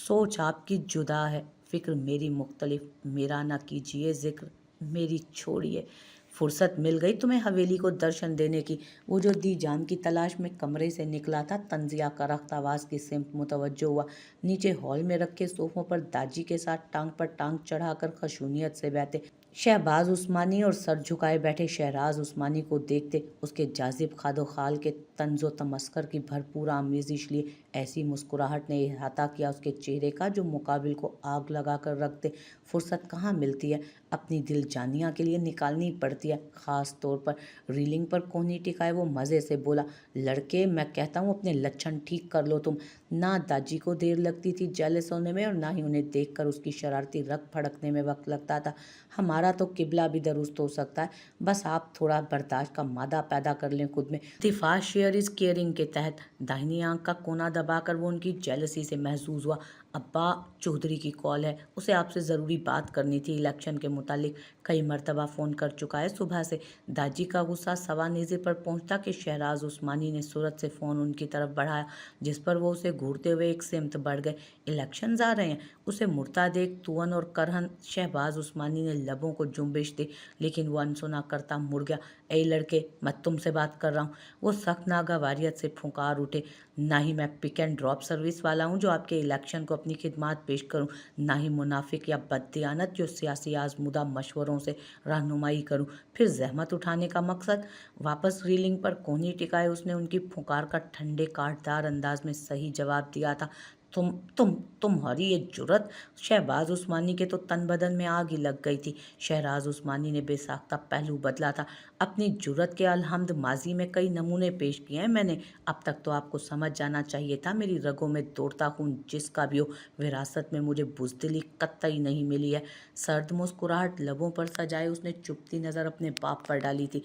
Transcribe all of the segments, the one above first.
सोच आपकी जुदा है, फ़िक्र मेरी मुख्तलिफ, मेरा ना कीजिए ज़िक्र, मेरी छोड़िए। फुर्सत मिल गई तुम्हें हवेली को दर्शन देने की। वो जो दी जान की तलाश में कमरे से निकला था, तंजिया करख्त आवाज़ की सिमत मुतवज्जो हुआ। नीचे हॉल में रखे सोफों पर दाजी के साथ टांग पर टांग चढ़ाकर खशूनियत से बैठे शहबाज उस्मानी और सर झुकाए बैठे शहराज उस्मानी को देखते उसके जाजिब खादो खाल के तंजो तमस्कर की भरपूर आमेजिश लिए ऐसी मुस्कुराहट ने इहाता किया उसके चेहरे का जो मुकाबिल को आग लगा कर रखते। फुर्सत कहाँ मिलती है, अपनी दिल जानिया के लिए निकालनी पड़ती है, ख़ास तौर पर रीलिंग पर कोहनी टिकाए वो मज़े से बोला, लड़के मैं कहता हूँ अपने लक्षण ठीक कर लो तुम। ना दाजी को देर लगती थी जेलस होने में और ना ही उन्हें देखकर उसकी शरारती रग फड़कने में वक्त लगता था। हमारा तो किबला भी दुरुस्त हो सकता है, बस आप थोड़ा बर्दाश्त का मादा पैदा कर लें खुद में। दिफा शेयर इज़ केयरिंग के तहत दाहिनी आंख का कोना दबाकर वो उनकी जेलसी से महसूस हुआ। अब्बा चौधरी की कॉल है, उसे आपसे ज़रूरी बात करनी थी इलेक्शन के मुतालिक। कई मरतबा फ़ोन कर चुका है सुबह से। दाजी का गुस्सा सवानेज़े पर पहुंचता कि शहराज उस्मानी ने सूरत से फ़ोन उनकी तरफ बढ़ाया, जिस पर वो उसे घूरते हुए एक सिमत बढ़ गए। इलेक्शन आ रहे हैं। उसे मुड़ता देख तुअन और करहन शहबाज उस्मानी ने लबों को जुम्बिश दी, लेकिन वो अनसुना करता मुड़ गया। ए लड़के, मैं तुमसे बात कर रहा हूँ। वो सख्त नागवारियत से फुंकार उठे। ना ही मैं पिक एंड ड्रॉप सर्विस वाला हूँ जो आपके इलेक्शन को अपनी खिदमात पेश करूँ, ना ही मुनाफिक या बददियानत जो सियासी आजमुदा मशवरों से रहनुमाई करूँ। फिर जहमत उठाने का मकसद। वापस रीलिंग पर कोहनी टिकाए उसने उनकी फुंकार का ठंडे काटदार अंदाज में सही जवाब दिया था। तुम्हारी ये जुर्रत। शहबाज उस्मानी के तो तन बदन में आग ही लग गई थी। शहराज उस्मानी ने बेसाख्ता पहलू बदला था। अपनी जुर्रत के अलहम्द माजी में कई नमूने पेश किए हैं मैंने। अब तक तो आपको समझ जाना चाहिए था मेरी रगों में दौड़ता खून जिसका भी हो, विरासत में मुझे बुज़दिली कतई नहीं मिली है। सर्द मुस्कुराहट लबों पर सजाए उसने चुपती नज़र अपने बाप पर डाली थी।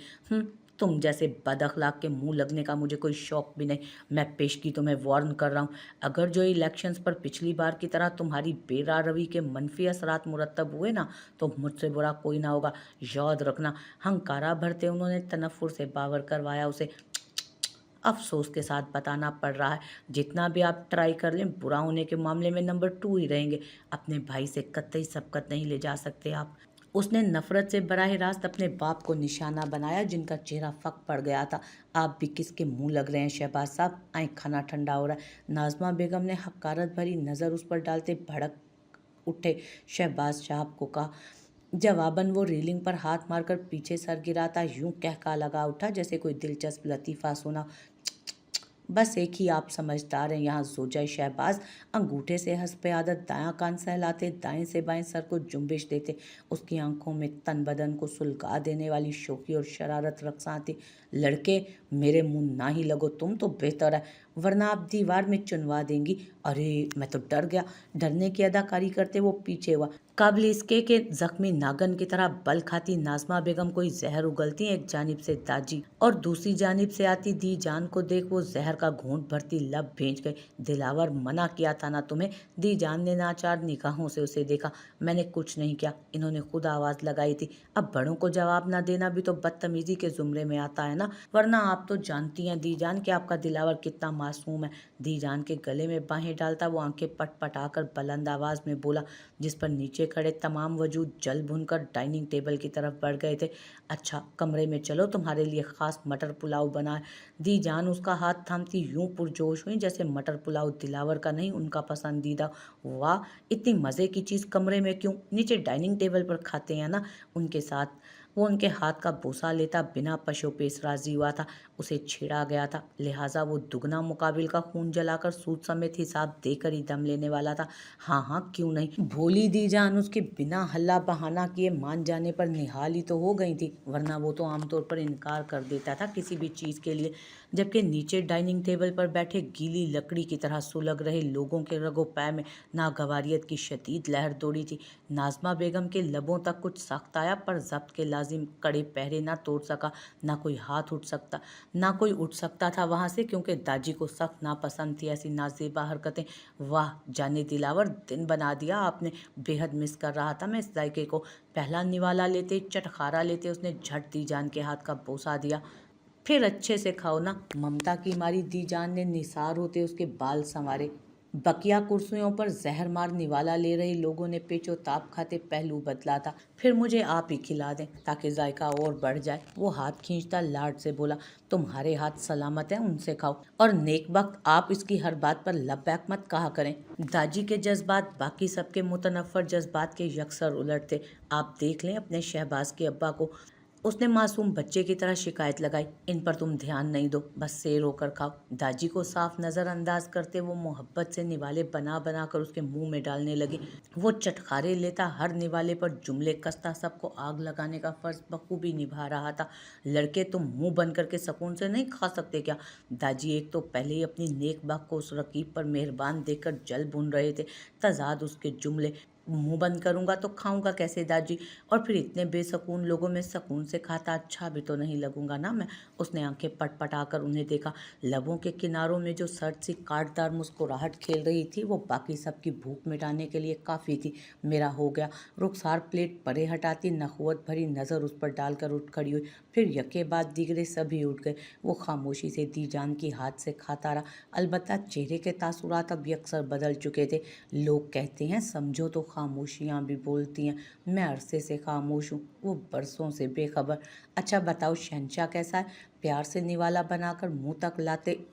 तुम जैसे बदअखलाक के मुंह लगने का मुझे कोई शौक भी नहीं। मैं पेशगी तुम्हें वार्न कर रहा हूँ, अगर जो इलेक्शंस पर पिछली बार की तरह तुम्हारी बेरारवी के मनफी असरात मुरतब हुए ना, तो मुझसे बुरा कोई ना होगा, याद रखना। हंकारा भरते उन्होंने तनफ्फुर से बावर करवाया उसे। अफसोस के साथ बताना पड़ रहा है, जितना भी आप ट्राई कर लें बुरा होने के मामले में नंबर 2 ही रहेंगे। अपने भाई से कतई सबकत नहीं ले जा सकते आप। उसने नफरत से बराह रास्त अपने बाप को निशाना बनाया, जिनका चेहरा फक पड़ गया था। आप भी किसके मुंह लग रहे हैं शहबाज साहब, आए खाना ठंडा हो रहा है। नाजमा बेगम ने हकारत भरी नज़र उस पर डालते भड़क उठे शहबाज साहब को कहा। जवाबन वो रेलिंग पर हाथ मारकर पीछे सर गिराता यूं कहका लगा उठा जैसे कोई दिलचस्प लतीफ़ा सुना। बस एक ही आप समझदार हैं यहाँ जोजा शहबाज। अंगूठे से हंसपे आदत दायां कान सहलाते, दाएं से बाएं सर को जुम्बिश देते। उसकी आंखों में तन बदन को सुलगा देने वाली शोखी और शरारत रक्सा थी। लड़के, मेरे मुंह ना ही लगो तुम तो बेहतर है, वरना आप दीवार में चुनवा देंगी। अरे मैं तो डर गया। डरने की अदाकारी करते वो पीछे हुआ। काबिल इसके के जख्मी नागन की तरह बल खाती नाजमा बेगम कोई जहर उगलती एक जानिब से दाजी और दूसरी जानिब से आती दी जान को देख वो जहर का घूंट भरती लब भेज गई। दिलावर, मना किया था ना तुम्हें। दी जान ने नाचार निगाहों से उसे देखा। मैंने कुछ नहीं किया, इन्होंने खुद आवाज लगाई थी। अब बड़ों को जवाब ना देना भी तो बदतमीजी के जुमरे में आता है ना, वरना आप तो जानती हैं दी जान कि आपका दिलावर कितना मासूम है। दी जान के गले में बाहें डालता वो आंखें पटपटाकर बुलंद आवाज में बोला, जिस पर नीचे खड़े तमाम वजूद जल भुनकर डाइनिंग टेबल की तरफ बढ़ गए थे। अच्छा कमरे में चलो, तुम्हारे लिए खास मटर पुलाव बना है। दी जान उसका हाथ थामती यूं पुरजोश हुई जैसे मटर पुलाव दिलावर का नहीं उनका पसंदीदा। वाह, इतनी मज़े की चीज़ कमरे में क्यों, नीचे डाइनिंग टेबल पर खाते हैं ना। उनके साथ वो उनके हाथ का बोसा लेता बिना पशोपेश राजी हुआ था। उसे छेड़ा गया था, लिहाजा वो दुगना मुकाबिल का खून जलाकर सूद समेत हिसाब देकर ही दम लेने वाला था। हाँ हाँ क्यों नहीं। भोली दी जान उसके बिना हल्ला बहाना किए मान जाने पर निहाल ही तो हो गई थी, वरना वो तो आमतौर पर इनकार कर देता था किसी भी चीज़ के लिए। जबकि नीचे डाइनिंग टेबल पर बैठे गीली लकड़ी की तरह सुलग रहे लोगों के रगो पै में नागवारियत की शदीद लहर दौड़ी थी। नाजमा बेगम के लबों तक कुछ सख्त आया, पर जब्त के लाजिम कड़े पहरे ना तोड़ सका। ना कोई हाथ उठ सकता, ना कोई उठ सकता था वहाँ से, क्योंकि दाजी को सख्त नापसंद थी ऐसी नाजेबा हरकतें। वाह जाने दिलावर, दिन बना दिया आपने। बेहद मिस कर रहा था मैं इस जायके को। पहला निवाला लेते, चटखारा लेते उसने झट दी जान के हाथ का बोसा दिया। फिर अच्छे से खाओ ना। ममता की मारी दी जान ने निसार होते उसके बाल संवारे। बकिया कुर्सियों पर जहर मार निवाला ले रहे लोगों ने पेचो ताप खाते पहलू बदला था। फिर मुझे आप ही खिला दें ताकि जायका और बढ़ जाए। वो हाथ खींचता लाड से बोला, तुम्हारे हाथ सलामत हैं, उनसे खाओ। और नेक वक्त आप इसकी हर बात पर लबैक मत कहा करें। दाजी के जज्बात बाकी सबके मुतनफ़र जज्बात के यकसर उलट थे। आप देख लें अपने शहबाज के अब्बा को, उसने मासूम बच्चे की तरह शिकायत लगाई, इन पर तुम ध्यान नहीं दो, बस सेर होकर खाओ। दाजी को साफ नज़रअंदाज करते वो मोहब्बत से निवाले बना बना कर उसके मुंह में डालने लगी। वो चटखारे लेता, हर निवाले पर जुमले कसता, सबको आग लगाने का फर्ज बखूबी निभा रहा था। लड़के तुम मुंह बंद करके सुकून से नहीं खा सकते क्या? दाजी एक तो पहले ही अपनी नेक बख को उस रकीब पर मेहरबान देखकर जल भुन रहे थे, तजाद उसके जुमले। मुंह बंद करूंगा तो खाऊंगा कैसे दादी? और फिर इतने बेसकून लोगों में सुकून से खाता अच्छा भी तो नहीं लगूंगा ना मैं। उसने आंखें पटपटाकर उन्हें देखा। लबों के किनारों में जो सर्द सी कांटदार मुस्कुराहट खेल रही थी वो बाकी सबकी भूख मिटाने के लिए काफ़ी थी। मेरा हो गया। रुखसार प्लेट परे हटाती नखुवत भरी नज़र उस पर डालकर उठ खड़ी हुई। फिर यके बाद दीगरे सभी उठ गए। वो खामोशी से दीजान की हाथ से खाता रहा। अलबत्ता चेहरे के तासुरात अब यकसर बदल चुके थे। लोग कहते हैं समझो तो खामोशियाँ भी बोलती हैं। मैं अरसे से खामोश हूँ, वो बरसों से बेखबर। अच्छा बताओ शहंशाह कैसा है? प्यार से निवाला बनाकर मुंह तक लाते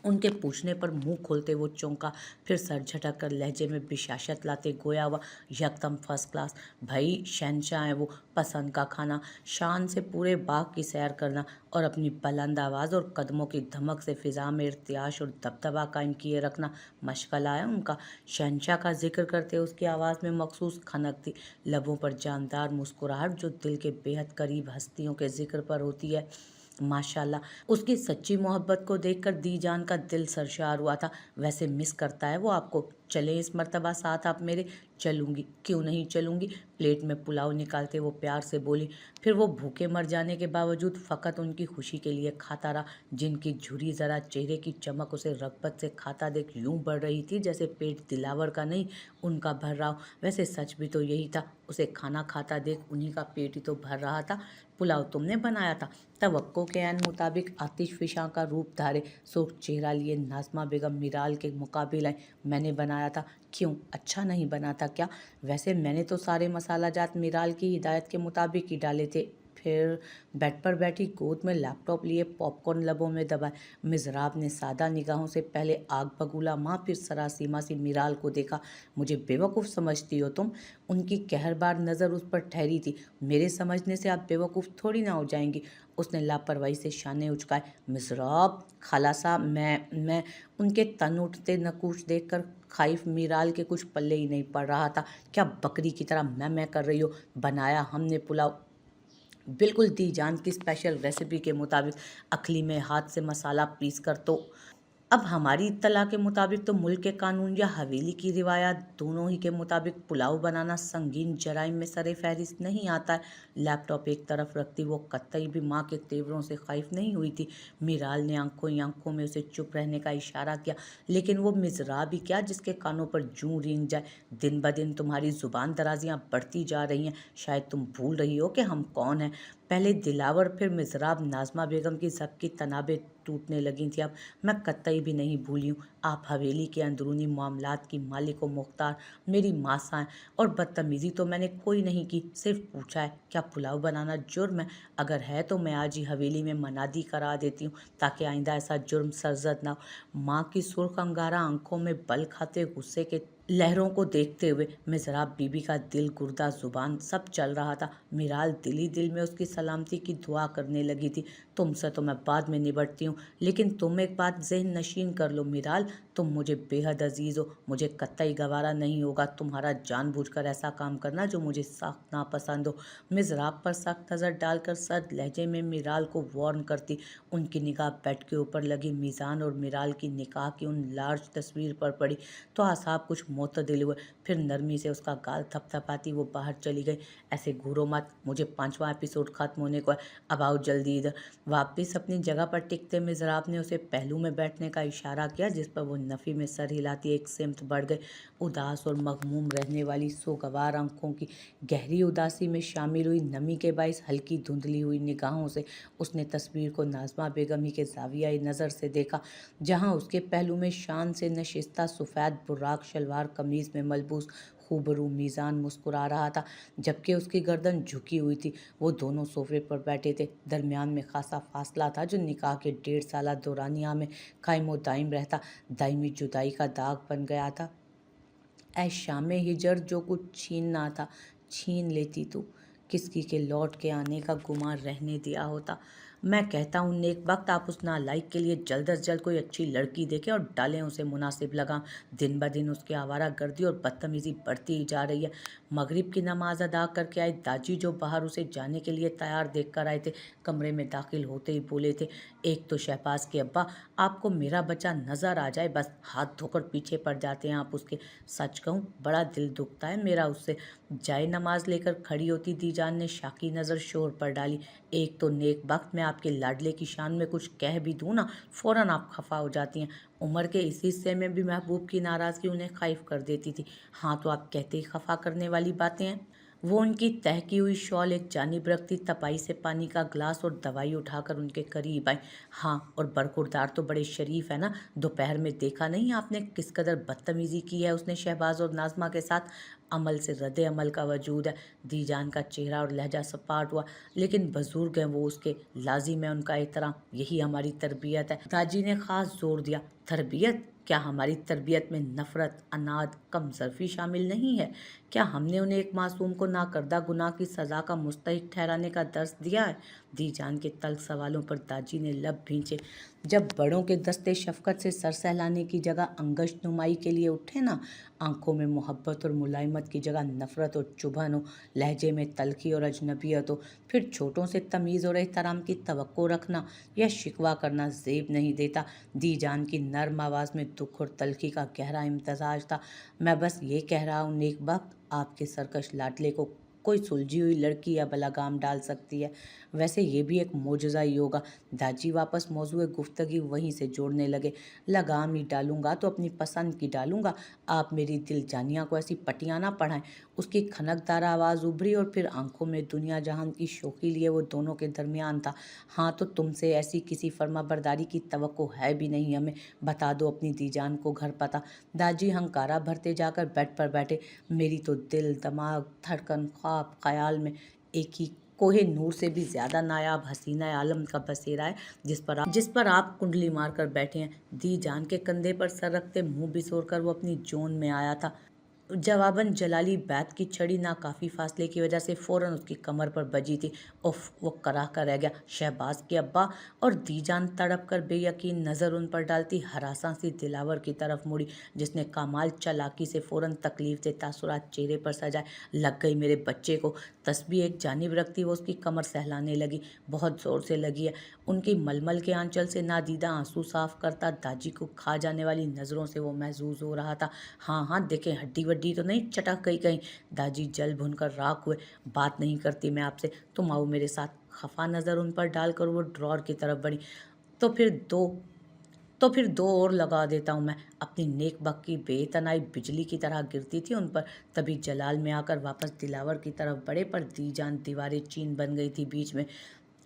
उनके पूछने पर मुंह खोलते वो चौंका, फिर सर झटक कर लहजे में बिशाशत लाते गोया हुआ, यकदम फर्स्ट क्लास। भाई शहंशाह है वो, पसंद का खाना, शान से पूरे बाग की सैर करना और अपनी बुलंद आवाज़ और कदमों की धमक से फिजा में इर्तियाश और दबदबा कायम किए रखना मशगला है उनका। शहंशाह का जिक्र करते उसकी आवाज़ में मखसूस खनक थी, लबों पर जानदार मुस्कुराहट जो दिल के बेहद करीब हस्तियों के जिक्र पर होती है। माशाल्लाह, उसकी सच्ची मोहब्बत को देखकर दीजान का दिल सरशार हुआ था। वैसे मिस करता है वो आपको? चलें इस मर्तबा साथ आप मेरे? चलूंगी, क्यों नहीं चलूंगी। प्लेट में पुलाव निकालते वो प्यार से बोली। फिर वो भूखे मर जाने के बावजूद फ़कत उनकी खुशी के लिए खाता रहा, जिनकी झुरी ज़रा चेहरे की चमक उसे रग़बत से खाता देख यूं बढ़ रही थी जैसे पेट दिलावर का नहीं उनका भर रहा हो। वैसे सच भी तो यही था, उसे खाना खाता देख उन्हीं का पेट ही तो भर रहा था। पुलाव तुमने बनाया था? तवक्को के ऐन मुताबिक आतिश फिशां का रूप धारे सुर्ख चेहरा लिए नाज़मा बेगम मिराल के मुकाबिल आई। मैंने बनाया था। क्यों, अच्छा नहीं बना था क्या? वैसे मैंने तो सारे मसाला जात मिराल की हिदायत के मुताबिक ही डाले थे। फिर बेड पर बैठी गोद में लैपटॉप लिए पॉपकॉर्न लबों में दबाए मिज़राब ने सादा निगाहों से पहले आग बगूला माँ फिर सरासीमा सी मिराल को देखा। मुझे बेवकूफ़ समझती हो तुम? उनकी कहरबार नज़र उस पर ठहरी थी। मेरे समझने से आप बेवकूफ़ थोड़ी ना हो जाएंगी। उसने लापरवाही से शाने उचकाए। मिज़राब खाला साहब, मैं उनके तन उठते नकूश देखकर खाइफ मिराल के कुछ पल्ले ही नहीं पड़ रहा था। क्या बकरी की तरह मैं कर रही हो? बनाया हमने पुलाव, बिल्कुल दीजान की स्पेशल रेसिपी के मुताबिक, अखली में हाथ से मसाला पीस कर। तो अब हमारी इत्तला के मुताबिक तो मुल्क के कानून या हवेली की रिवायात दोनों ही के मुताबिक पुलाव बनाना संगीन जराइम में सरे फहरिस्त नहीं आता है। लैपटॉप एक तरफ रखती वो कतई भी माँ के तेवरों से खौफ नहीं हुई थी। मिराल ने आंखों ही आंखों में उसे चुप रहने का इशारा किया, लेकिन वो मिज़राब ही क्या जिसके कानों पर जूं रेंग जाए। दिन ब दिन तुम्हारी ज़ुबान दराजियाँ बढ़ती जा रही हैं। शायद तुम भूल रही हो कि हम कौन हैं। पहले दिलावर फिर मिज़राब, नाज़मा बेगम की सबकी तनाबें टूटने लगी थी। अब मैं कतई भी नहीं भूली हूँ। आप हवेली के अंदरूनी मामलात की मालिक व मुख्तार मेरी मासा हैं, और बदतमीज़ी तो मैंने कोई नहीं की, सिर्फ पूछा है क्या पुलाव बनाना जुर्म है? अगर है तो मैं आज ही हवेली में मनादी करा देती हूँ ताकि आइंदा ऐसा जुर्म सरजद ना हो। माँ की सुर्ख अंगारा आंखों में बल खाते गुस्से के लहरों को देखते हुए मिज़राब बीबी का दिल गुर्दा जुबान सब चल रहा था। मिराल दिल ही दिल में उसकी सलामती की दुआ करने लगी थी। तुमसे तो मैं बाद में निबटती हूँ, लेकिन तुम एक बात ज़हन नशीन कर लो मिराल, तुम मुझे बेहद अजीज़ हो। मुझे कतई गवारा नहीं होगा तुम्हारा जानबूझकर ऐसा काम करना जो मुझे सख्त नापसंद हो। मिज़राब पर सख्त नज़र डालकर सर्द लहजे में मिराल को वार्न करती। उनकी निगाह बेड के ऊपर लगी मीज़ान और मिराल की निकाह की उन लार्ज तस्वीर पर पड़ी तो आसाब कुछ मोतदिल हुए, फिर नरमी से उसका गाल थपथपाती वो बाहर चली गई। ऐसे घूरो मत, मुझे 5वां एपिसोड खत्म होने को है, अब आओ जल्दी इधर। वापस अपनी जगह पर टिकते मिज़राब ने उसे पहलू में बैठने का इशारा किया, जिस पर वो नफ़ी में सर हिलाती एक सिमत बढ़ गई। उदास और मगमूम रहने वाली सोगवार आंखों की गहरी उदासी में शामिल हुई नमी के बाइस हल्की धुंधली हुई निगाहों से उसने तस्वीर को नाज़मा बेगम ही के ज़ावियाई नज़र से देखा, जहाँ उसके पहलू में शान से नशिस्ता सफ़ेद बुर्राक शलवार कमीज़ में मलबूस खूबरू मीज़ान मुस्कुरा रहा था, जबकि उसकी गर्दन झुकी हुई थी। वो दोनों सोफे पर बैठे थे। दरमियान में खासा फासला था, जो निकाह के 1.5 साला दौरानिया में कायमो दाइम रहता दायमी जुदाई का दाग बन गया था। ऐ शाम हिजर, जो कुछ छीनना था छीन लेती तू, किसकी के लौट के आने का गुमान रहने दिया होता। मैं कहता हूँ नेक वक्त आप उस नालायक के लिए जल्द अज जल्द कोई अच्छी लड़की देखें और डालें उसे मुनासिब लगाम। दिन ब दिन उसकी आवारा गर्दी और बदतमीज़ी बढ़ती ही जा रही है। मगरिब की नमाज अदा करके आए दाजी, जो बाहर उसे जाने के लिए तैयार देख कर आए थे, कमरे में दाखिल होते ही बोले थे, एक तो शहबाज के अब्बा, आपको मेरा बच्चा नज़र आ जाए बस हाथ धोकर पीछे पड़ जाते हैं आप उसके। सच कहूँ बड़ा दिल दुखता है मेरा उससे। जाए नमाज लेकर खड़ी होती दीजान ने शाकी नज़र शोर पर डाली। एक तो नेक वक्त में आपके लाडले की शान में कुछ कह भी दूँ ना, फ़ौरन आप खफा हो जाती हैं। उम्र के इस हिस्से में भी महबूब की नाराज़गी उन्हें खाइफ कर देती थी। हाँ तो आप कहते ही खफा करने वाली बातें हैं। वो उनकी तह की हुई शॉल एक जानिब रखती तपाई से पानी का ग्लास और दवाई उठाकर उनके करीब आई। हाँ, और बरखुरदार तो बड़े शरीफ है ना, दोपहर में देखा नहीं आपने किस कदर बदतमीज़ी की है उसने शहबाज और नाजमा के साथ। अमल से रद्द अमल का वजूद है। दीजान का चेहरा और लहजा सपाट हुआ। लेकिन बुजुर्ग हैं वो उसके, लाजिम है उनका एहतराम, यही हमारी तरबियत है। दादी ने खास जोर दिया। तरबियत? क्या हमारी तरबियत में नफ़रत, अनाद, कमज़र्फ़ी शामिल नहीं है? क्या हमने उन्हें एक मासूम को नाकर्दा गुनाह की सज़ा का मुस्तहिक ठहराने का दर्स दिया है? दीजान के तल्ख सवालों पर दादी ने लब भींचे। जब बड़ों के दस्ते शफ़क़त से सर सहलाने की जगह अंगश्त नुमाई के लिए उठे ना, आंखों में मोहब्बत और मुलायमत की जगह नफ़रत और चुभन हो, लहजे में तलखी और अजनबियत हो, फिर छोटों से तमीज़ और एहतराम की तवक्को रखना या शिकवा करना ज़ेब नहीं देता। दीजान की नर्म आवाज़ में दुख और तलखी का गहरा इम्तजाज था। मैं बस ये कह रहा हूँ नेक वक्त, आपके सरकश लाडले को कोई सुलझी हुई लड़की या लगाम डाल सकती है। वैसे ये भी एक मोजज़ा ही होगा। दाजी वापस मौजूए गुफ्तगी वहीं से जोड़ने लगे। लगाम ही डालूंगा तो अपनी पसंद की डालूंगा, आप मेरी दिल जानिया को ऐसी पटियाँ ना पढ़ाएं। उसकी खनकदार आवाज़ उभरी और फिर आंखों में दुनिया जहान की शोखी लिए वो दोनों के दरमियान था। हाँ तो तुमसे ऐसी किसी फर्माबरदारी की तवक्को है भी नहीं हमें, बता दो अपनी दीजान को घर पता। दाजी हंकारा भरते जाकर बेड पर बैठे। मेरी तो दिल, दिमाग, धड़कन, ख्वाब, ख्याल में एक ही कोहे नूर से भी ज़्यादा नायाब हसीना आलम का बसेरा है, जिस पर आप कुंडली मार कर बैठे हैं। दी जान के कंधे पर सर रखते मुंह बिसोर कर वो अपनी जोन में आया था। जवाबन जलाली बैत की छड़ी नाकाफ़ी फासले की वजह से फ़ौरन उसकी कमर पर बजी थी। उफ, वो कराह कर रह गया। शहबाज के अब्बा। और दीजान तड़प कर बेयकीन नज़र उन पर डालती हरासा सी दिलावर की तरफ मुड़ी, जिसने कमाल चालाकी से फ़ौरन तकलीफ से तासुरात चेहरे पर सजाए। लग गई मेरे बच्चे को। तस्बीह एक जानिब रखती वो उसकी कमर सहलाने लगी। बहुत ज़ोर से लगी है। उनकी मलमल के आंचल से नादीदा आंसू साफ करता दाजी को खा जाने वाली नज़रों से वो महजूज हो रहा था। हाँ हाँ देखें, हड्डी वड्डी तो नहीं चटक गई कहीं। दादी जल भुनकर राख हुए। बात नहीं करती मैं आपसे, तुम आओ मेरे साथ। खफा नज़र उन पर डालकर वो ड्रॉर की तरफ बढ़ी। तो फिर दो तो फिर दो और लगा देता हूँ मैं। अपनी नेक बक की बेतनाई बिजली की तरह गिरती थी उन पर। तभी जलाल में आकर वापस दिलावर की तरफ बढ़े, पर दीजान दीवारें चीन बन गई थी बीच में।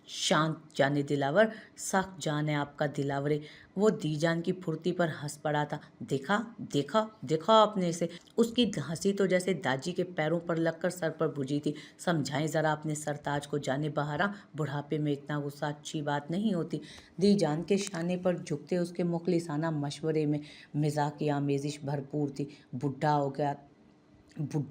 शांत जाने दिलावर, सख्त जान है आपका दिलावरे। वो दीजान की फुर्ती पर हंस पड़ा था। देखा देखा देखा आपने इसे। उसकी हंसी तो जैसे दाजी के पैरों पर लगकर सर पर बुझी थी। समझाएं ज़रा अपने सरताज को जाने बहारा, बुढ़ापे में इतना गुस्सा अच्छी बात नहीं होती। दीजान के शाने पर झुकते उसके मुखलिसाना मशवरे में मिजाज की आमेजिश भरपूर थी। बुढ़ा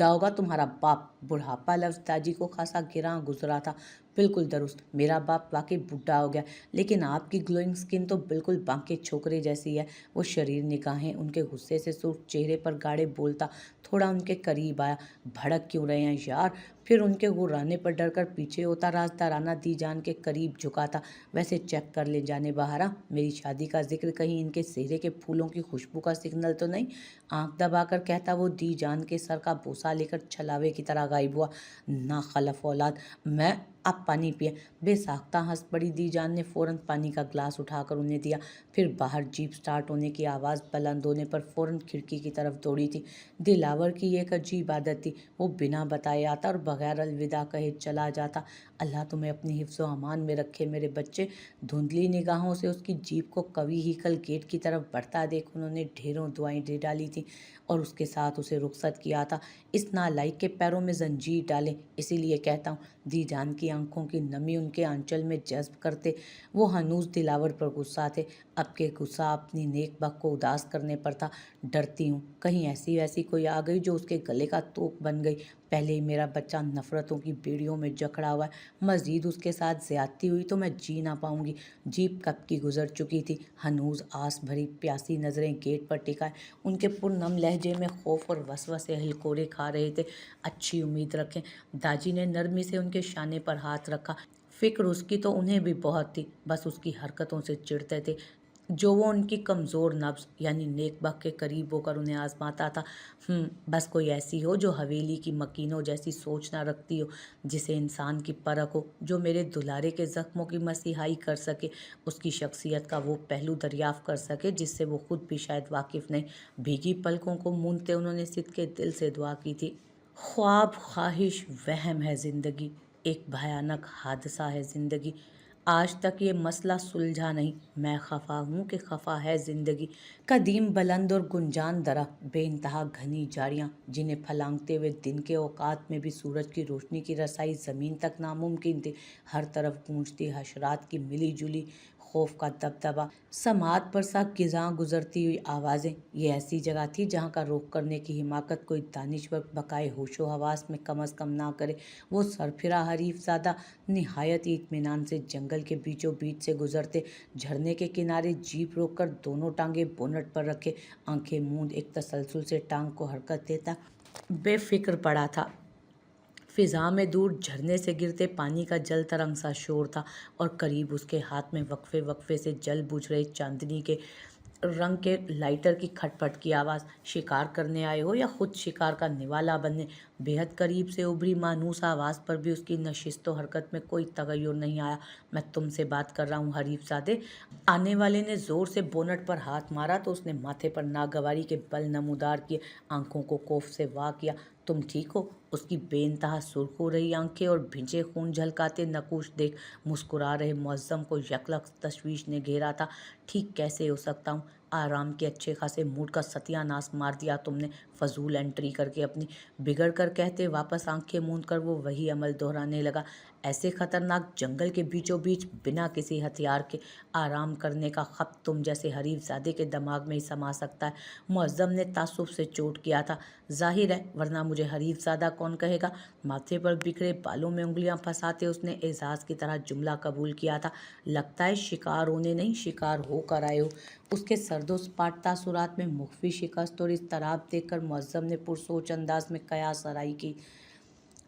होगा तुम्हारा बाप। बुढ़ापा लफ्ज़ दादी को खासा गिरा गुजरा था। बिल्कुल दुरुस्त। मेरा बाप वाकई बूढ़ा हो गया, लेकिन आपकी ग्लोइंग स्किन तो बिल्कुल बांके छोकरे जैसी है। वो शरीर निगाहें उनके गुस्से से सुर्ख चेहरे पर गाड़े बोलता थोड़ा उनके करीब आया। भड़क क्यों रहे हैं यार? फिर उनके गुर्राने पर डरकर पीछे होता राजदाराना दी जान के करीब झुका था। वैसे चेक कर ले जाने बहारा, मेरी शादी का जिक्र कहीं इनके चेहरे के फूलों की खुशबू का सिग्नल तो नहीं? आंख दबाकर कहता वो दी जान के सर का बोसा लेकर छलावे की तरह गायब हुआ। ना खलफ औलाद, मैं आप पानी पिए। बेसाख्ता हंस पड़ी दी जान ने फौरन पानी का ग्लास उठाकर उन्हें दिया। फिर बाहर जीप स्टार्ट होने की आवाज़ बुलंद होने पर फौरन खिड़की की तरफ दौड़ी थी। दिलावर की एक अजीब आदत थी, वो बिना बताए आता और बगैर अलविदा कहे चला जाता। अल्लाह तुम्हें अपनी हिफ्ज़ अमान में रखे मेरे बच्चे। धुंधली निगाहों से उसकी जीप को कभी ही कल गेट की तरफ बढ़ता देख उन्होंने ढेरों दुआएं दे डाली थी और उसके साथ उसे रुखसत किया था। इस नालायक के पैरों में जंजीर डालें, इसीलिए कहता हूँ। दी जान की आंखों की नमी उनके आंचल में जज्ब करते वो हनूज दिलावर पर गुस्सा थे। अब के गुस्सा अपनी नेक बख को उदास करने पर था। डरती हूँ कहीं ऐसी वैसी कोई आ गई जो उसके गले का तोप बन गई। पहले ही मेरा बच्चा नफरतों की बेड़ियों में जकड़ा हुआ है, मजीद उसके साथ ज्यादती हुई तो मैं जी ना पाऊंगी। जीप कब की गुजर चुकी थी। हनूज आस भरी प्यासी नजरें गेट पर टिकाए उनके पुरनम लहजे में खौफ और वसवसे हिलकोरे खा रहे थे। अच्छी उम्मीद रखें। दाजी ने नरमी से उनके शाने पर हाथ रखा। फिक्र उसकी तो उन्हें भी बहुत थी, बस उसकी हरकतों से चिढ़ते थे जो वो उनकी कमज़ोर नब्ज़ यानी नेक बख के करीब होकर उन्हें आजमाता था। बस कोई ऐसी हो जो हवेली की मकीनों जैसी सोच ना रखती हो, जिसे इंसान की परख हो, जो मेरे दुलारे के ज़ख्मों की मसीहाई कर सके, उसकी शख्सियत का वो पहलू दरियाफ़्त कर सके जिससे वो खुद भी शायद वाकिफ़ नहीं। भीगी पलकों को मूंदते उन्होंने सिद्ध के दिल से दुआ की थी। ख्वाब, ख्वाहिश, वहम है ज़िंदगी, एक भयानक हादसा है ज़िंदगी। आज तक ये मसला सुलझा नहीं। मैं खफा हूँ कि खफा है ज़िंदगी। कदीम बुलंद और गुंजान दरा, बेइंतहा घनी झाड़ियाँ जिन्हें फलांगते हुए दिन के औकात में भी सूरज की रोशनी की रसाई ज़मीन तक नामुमकिन थी। हर तरफ गूंजती हशरात की मिली जुली खौफ का दबदबा, समात पर सा गिज़ां गुजरती हुई आवाज़ें। ये ऐसी जगह थी जहाँ का रुख करने की हिमाकत कोई दानिश्वर बकाए होशो हवास में कम अज़ कम ना करे। वो सरफिरा हरीफ ज़्यादा निहायत ही इत्मीनान से जंगल के बीचों बीच से गुजरते। झरने के किनारे जीप रोककर दोनों टांगे बोनट पर रखे, आंखें मूंद एक तसलसल से टांग को हरकत देता बेफिक्र पड़ा था। फिजा में दूर झरने से गिरते पानी का जल तरंग सा शोर था और करीब उसके हाथ में वक्फे वक्फे से जल बुझ रहे चांदनी के रंग के लाइटर की खटपट की आवाज़। शिकार करने आए हो या खुद शिकार का निवाला बनने? बेहद करीब से उभरी मानूस आवाज़ पर भी उसकी नशिस्तो हरकत में कोई तगय्युर नहीं आया। मैं तुमसे बात कर रहा हूँ हरीफ ज़ादे। आने वाले ने ज़ोर से बोनट पर हाथ मारा तो उसने माथे पर नागवारी के बल नमूदार किए, आंखों को खौफ से वाह किया। तुम ठीक हो? उसकी बेइंतहा सुर्ख हो रही आंखें और भिंजे खून झलकाते नकूश देख मुस्कुरा रहे मुअज्जम को यकलक तशवीश ने घेरा था। ठीक कैसे हो सकता हूँ? आराम के अच्छे खासे मूड का सत्यानाश मार दिया तुमने। फजूल एंट्री करके अपनी, बिगड़ कर कहते वापस आंखें मूंद कर वो वही अमल दोहराने लगा। ऐसे खतरनाक जंगल के बीचों बीच बिना किसी हथियार के आराम करने का खप तुम जैसे हरीफ ज़ादे के दिमाग में ही समा सकता है। मुअज्जम ने तासुब से चोट किया था। जाहिर है, वरना मुझे हरीफ ज़ादा कौन कहेगा। माथे पर बिखरे बालों में उंगलियां फंसाते उसने एजाज की तरह जुमला कबूल किया था। लगता है शिकार होने नहीं शिकार होकर आए हो। उसके सर्दो सपाट तासुरात में मुख्फी शिकस्त और इस्तराब देखकर मुअज्जम ने पुरसोच अंदाज में कयास आराई की।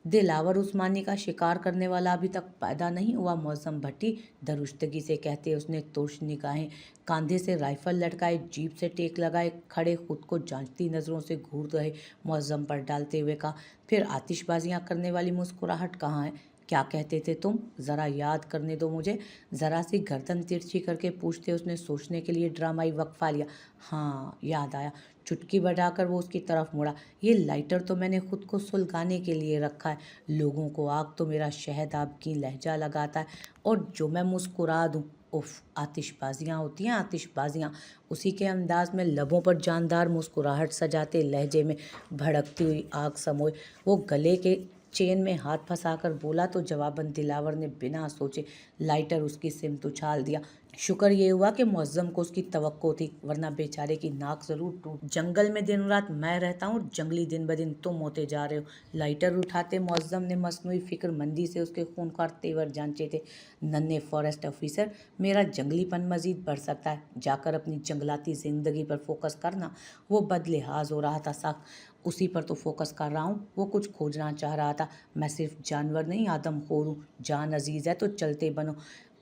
दिलावर उस्मानी का शिकार करने वाला अभी तक पैदा नहीं हुआ मुअज्जम भट्टी, दरुश्तगी से कहते उसने तुर्श निगाहें कांधे से राइफल लटकाए जीप से टेक लगाए खड़े खुद को जांचती नज़रों से घूर रहे मुअज्जम पर डालते हुए कहा, फिर आतिशबाजियां करने वाली मुस्कुराहट कहाँ है? क्या कहते थे तुम? ज़रा याद करने दो मुझे। ज़रा सी गर्दन तिरछी करके पूछते उसने सोचने के लिए ड्रामाई वक्फा लिया। हाँ याद आया। चुटकी बढ़ाकर वो उसकी तरफ मुड़ा। ये लाइटर तो मैंने खुद को सुलगाने के लिए रखा है। लोगों को आग तो मेरा शहद आप की लहजा लगाता है और जो मैं मुस्कुरा दूँ, उफ, आतिशबाजियाँ होती हैं आतिशबाजियाँ। उसी के अंदाज में लबों पर जानदार मुस्कुराहट सजाते लहजे में भड़कती हुई आग समोए वो गले के चेन में हाथ फंसाकर बोला तो जवाबन दिलावर ने बिना सोचे लाइटर उसकी सिमत उछाल दिया। शुक्र ये हुआ कि मुअज्जम को उसकी तवक्को थी, वरना बेचारे की नाक जरूर टूट। जंगल में दिन रात मैं रहता हूँ, जंगली दिन ब दिन तुम होते जा रहे हो। लाइटर उठाते मुअज्जम ने मसनूई फिक्रमंदी से उसके खूंखार तेवर जांचे थे। नन्हे फॉरेस्ट ऑफिसर, मेरा जंगलीपन मजीद बढ़ सकता है, जाकर अपनी जंगलाती जिंदगी पर फोकस करना। वो बदलिहाज हो रहा था साख, उसी पर तो फोकस कर रहा हूँ। वो कुछ खोजना चाह रहा था। मैं सिर्फ जानवर नहीं, आदम खोर हूँ। जान अजीज है तो चलते बनो।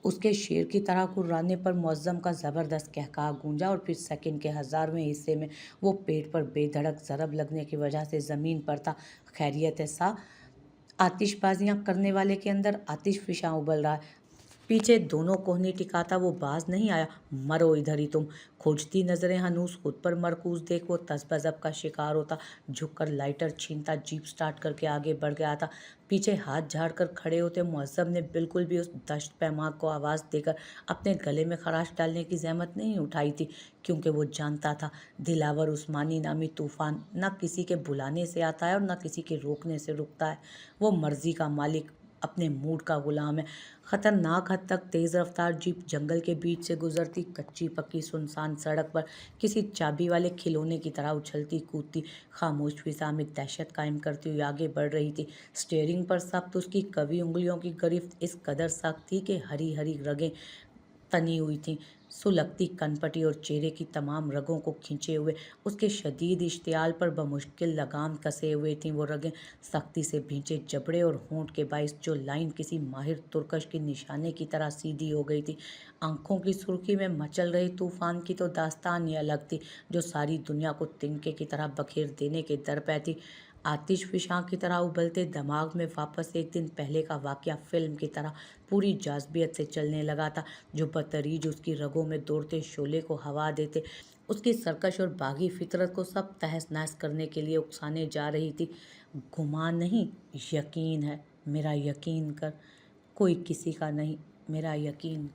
उसके शेर की तरह कुर्राने पर मुअज्जम का ज़बरदस्त कहकहा गूंजा और फिर सेकंड के 1000वें हिस्से में वो पेट पर बेधड़क ज़रब लगने की वजह से ज़मीन पर था। खैरियत है सा? आतिशबाजियां करने वाले के अंदर आतिश फिशां उबल रहा है। पीछे दोनों कोहनी टिकाता वो बाज नहीं आया। मरो इधर ही तुम। खोजती नजरें हनूस खुद पर मरकूज देख वो तज़बज़ब का शिकार होता। झुककर लाइटर छीनता जीप स्टार्ट करके आगे बढ़ गया था। पीछे हाथ झाड़ कर खड़े होते मुअज्जम ने बिल्कुल भी उस दश्त पैमाक को आवाज़ देकर अपने गले में खराश डालने की जहमत नहीं उठाई थी, क्योंकि वो जानता था दिलावर उस्मानी नामी तूफान न किसी के बुलाने से आता है और न किसी के रोकने से रुकता है। वो मर्जी का मालिक, अपने मूड का गुलाम है। खतरनाक हद तक तेज़ रफ्तार जीप जंगल के बीच से गुजरती, कच्ची पक्की सुनसान सड़क पर किसी चाबी वाले खिलौने की तरह उछलती कूदती, खामोश फिजा में दहशत कायम करती हुई आगे बढ़ रही थी। स्टीयरिंग पर सख्त उसकी कवी उंगलियों की गिरफ्त इस कदर सख्त थी कि हरी हरी रगें तनी हुई थी। सुलगती कनपटी और चेहरे की तमाम रगों को खींचे हुए उसके शदीद इश्तियाल पर बमुश्किल लगाम कसे हुए थीं वो रगें। सख्ती से भींचे जबड़े और होंठ के बाइस जो लाइन किसी माहिर तुर्कश के निशाने की तरह सीधी हो गई थी। आंखों की सुर्खी में मचल रही तूफान की तो दास्तान ही अलग थी, जो सारी दुनिया को तिनके की तरह बखेर देने के दर पे थी। आतिश फिशां की तरह उबलते दिमाग में वापस एक दिन पहले का वाकया फिल्म की तरह पूरी जाज़बियत से चलने लगा था, जो बतरीज उसकी रगों में दौड़ते शोले को हवा देते उसकी सरकश और बागी फितरत को सब तहस नहस करने के लिए उकसाने जा रही थी। गुमान नहीं, यकीन है, मेरा यकीन कर। कोई किसी का नहीं, मेरा यकीन कर।